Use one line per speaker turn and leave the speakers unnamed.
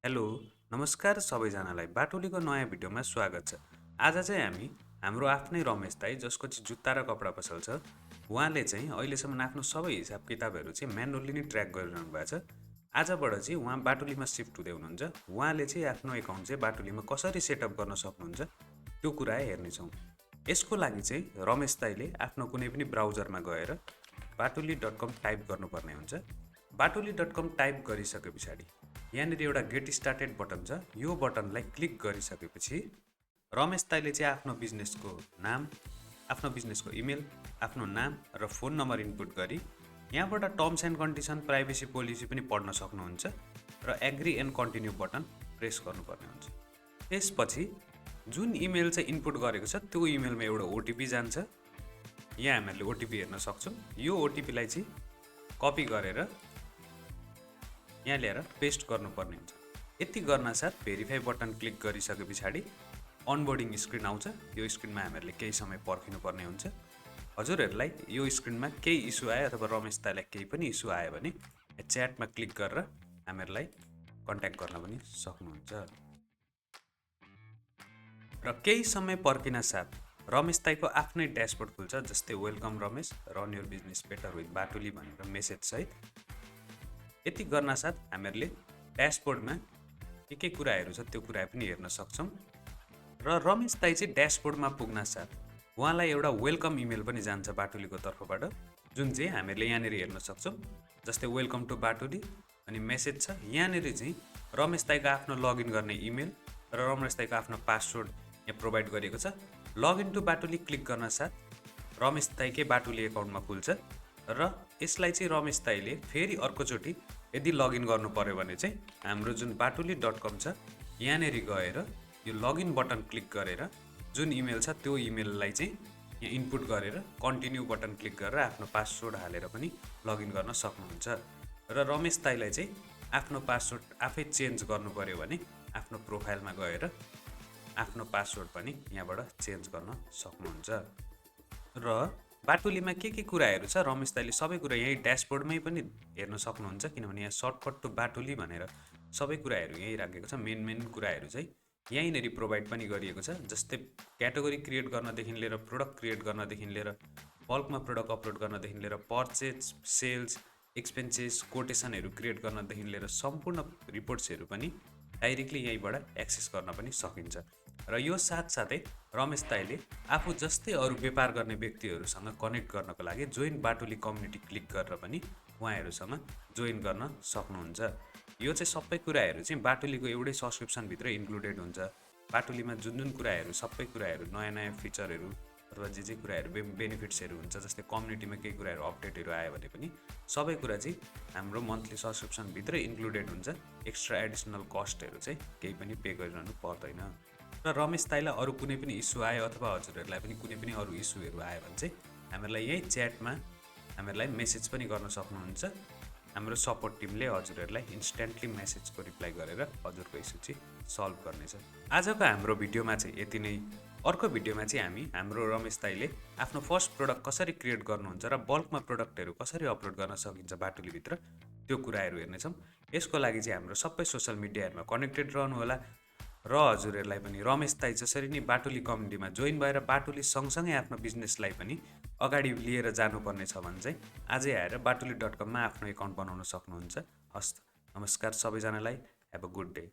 Hello, नमस्कार सबैजनालाई। बाटुलीको नयाँ भिडियोमा स्वागत छ। आज चाहिँ हामी हाम्रो आफ्नै रमेश दाइ, जसको चाहिँ जुत्ता र कपडा पसल छ, उहाँले चाहिँ अहिलेसम्म आफ्नो सबै हिसाब किताबहरू चाहिँ म्यानुअली नै ट्र्याक गरिरहनु भएको छ। आजबाट चाहिँ उहाँ बाटुलीमा सिफ्ट हुँदै हुनुहुन्छ। उहाँले चाहिँ आफ्नो एकाउन्ट चाहिँ बाटुलीमा कसरी सेटअप गर्न सक्नुहुन्छ त्यो कुरा हेर्नेछौँ। यसको लागि चाहिँ रमेश दाइले आफ्नो कुनै पनि ब्राउजरमा गएर batuli.com टाइप गर्नुपर्ने हुन्छ। batuli.com टाइप गरिसके पछाडि यहाँनिर एउटा गेट स्टार्टेड बटन छ। यो बटनलाई क्लिक गरिसकेपछि रमेश दाइले चाहिँ आफ्नो बिजनेसको नाम, आफ्नो बिजनेसको इमेल, आफ्नो नाम र फोन नम्बर इनपुट गरी यहाँबाट terms and condition, privacy policy पनि पढ्न सक्नुहुन्छ र agree and continue button press गर्नुपर्ने हुन्छ। त्यसपछि जुन इमेल चाहिँ इनपुट गरेको छ त्यो इमेलमा एउटा ओटिपी जान्छ। यहाँ हामीले ओटिपी हेर्न सक्छौँ। यो ओटिपीलाई चाहिँ कपी गरेर यहाँ ल्याएर पेस्ट गर्नुपर्ने हुन्छ। यति गर्नासाथ भेरिफाई बटन क्लिक गरिसके पछाडि अनबोर्डिङ स्क्रिन आउँछ। यो स्क्रिनमा हामीहरूले केही समय पर्खिनुपर्ने हुन्छ। हजुरहरूलाई यो स्क्रिनमा केही इस्यु आयो अथवा रमेश दाइलाई केही पनि इस्यु आयो भने च्याटमा क्लिक गरेर हामीहरूलाई कन्ट्याक्ट गर्न पनि सक्नुहुन्छ। र केही समय पर्खिन साथ रमेश दाइको आफ्नै ड्यासबोर्ड खुल्छ, जस्तै welcome Ramesh, run your business better with Batuli भनेर मेसेज सहित। यति गर्नासाथ हामीहरूले ड्यासबोर्डमा के कुराहरू छ त्यो कुरा पनि हेर्न सक्छौँ। र रमेश दाइ चाहिँ ड्यासबोर्डमा पुग्न साथ उहाँलाई एउटा वेलकम इमेल पनि जान्छ बाटुलीको तर्फबाट, जुन चाहिँ हामीहरूले यहाँनिर हेर्न सक्छौँ। जस्तै वेलकम टु बाटुली अनि मेसेज छ। यहाँनिर चाहिँ रमेश दाइको आफ्नो लगइन गर्ने इमेल र रमेश दाइको आफ्नो पासवर्ड यहाँ प्रोभाइड गरिएको छ। लगइन टु बाटुली क्लिक गर्न साथ रमेश दाइकै बाटुली एकाउन्टमा खुल्छ र यसलाई चाहिँ रमेश दाइले फेरि अर्कोचोटि यदि लगइन गर्नु पर्यो भने चाहिँ हाम्रो जुन batuli.com छ यहाँनिर गएर यो लगइन बटन क्लिक गरेर जुन इमेल छ त्यो इमेललाई चाहिँ यहाँ इनपुट गरेर कन्टिन्यू बटन क्लिक गरेर आफ्नो पासवर्ड हालेर पनि लगइन गर्न सक्नुहुन्छ। र रमेश दाइलाई चाहिँ आफ्नो पासवर्ड आफै चेन्ज गर्नु पर्यो भने आफ्नो प्रोफाइलमा गएर आफ्नो पासवर्ड पनि यहाँबाट चेन्ज गर्न सक्नुहुन्छ। र बाटुलीमा के कुराहरू छ रमेश दाइले सबै कुरा यही ड्यासबोर्डमै पनि हेर्न सक्नुहुन्छ, किनभने यहाँ सर्टकट टु बाटुली भनेर सबै कुराहरू यहीँ राखेको छ। मेन कुराहरू चाहिँ यहीँनिर प्रोभाइड पनि गरिएको छ। जस्तै क्याटेगोरी क्रिएट गर्नदेखि लिएर प्रोडक्ट क्रिएट गर्नदेखि लिएर बल्कमा प्रोडक्ट अपलोड गर्नदेखि लिएर परचेज, सेल्स, एक्सपेन्सेस, कोटेसनहरू क्रिएट गर्नदेखि लिएर सम्पूर्ण रिपोर्ट्सहरू पनि डाइरेक्टली यहीँबाट एक्सेस गर्न पनि सकिन्छ। र यो साथसाथै रमेश दाइले आफू जस्तै अरू व्यापार गर्ने व्यक्तिहरूसँग कनेक्ट गर्नको लागि जोइन बाटुली कम्युनिटी क्लिक गरेर पनि उहाँहरूसँग जोइन गर्न सक्नुहुन्छ। यो चाहिँ सबै कुराहरू चाहिँ बाटुलीको एउटै सब्सक्रिप्सनभित्र इन्क्लुडेड हुन्छ। बाटुलीमा जुन कुराहरू, सबै कुराहरू, नयाँ फिचरहरू अथवा जे कुराहरू बेनिफिट्सहरू हुन्छ, जस्तै कम्युनिटीमा केही कुराहरू अपडेटहरू आयो भने पनि सबै कुरा चाहिँ हाम्रो मन्थली सब्सक्रिप्सनभित्रै इन्क्लुडेड हुन्छ। एक्स्ट्रा एडिसनल कस्टहरू चाहिँ केही पनि पे गरिरहनु पर्दैन। र रमेश दाइलाई अरू कुनै पनि इस्यु आयो अथवा हजुरहरूलाई पनि कुनै पनि अरू इस्युहरू आयो भने चाहिँ हामीहरूलाई यही च्याटमा हामीहरूलाई मेसेज पनि गर्न सक्नुहुन्छ। हाम्रो सपोर्ट टिमले हजुरहरूलाई इन्स्ट्यान्टली मेसेजको रिप्लाई गरेर हजुरको इस्यु चाहिँ सल्भ गर्नेछ। आजको हाम्रो भिडियोमा चाहिँ यति नै। अर्को भिडियोमा चाहिँ हामी हाम्रो रमेश दाइले आफ्नो फर्स्ट प्रोडक्ट कसरी क्रिएट गर्नुहुन्छ र बल्कमा प्रोडक्टहरू कसरी अपलोड गर्न सकिन्छ बाटुलीभित्र त्यो कुराहरू हेर्नेछौँ। यसको लागि चाहिँ हाम्रो सबै सोसल मिडियाहरूमा कनेक्टेड रहनुहोला र हजुरहरूलाई पनि रमेश दाइ जसरी नै बाटुली कम्युनिटीमा जोइन भएर बाटुली सँगसँगै आफ्नो बिजनेसलाई पनि अगाडि लिएर जानुपर्ने छ भने चाहिँ आजै आएर batuli.com मा आफ्नो एकाउन्ट बनाउन सक्नुहुन्छ। हस्, नमस्कार सबैजनालाई। Have a good day.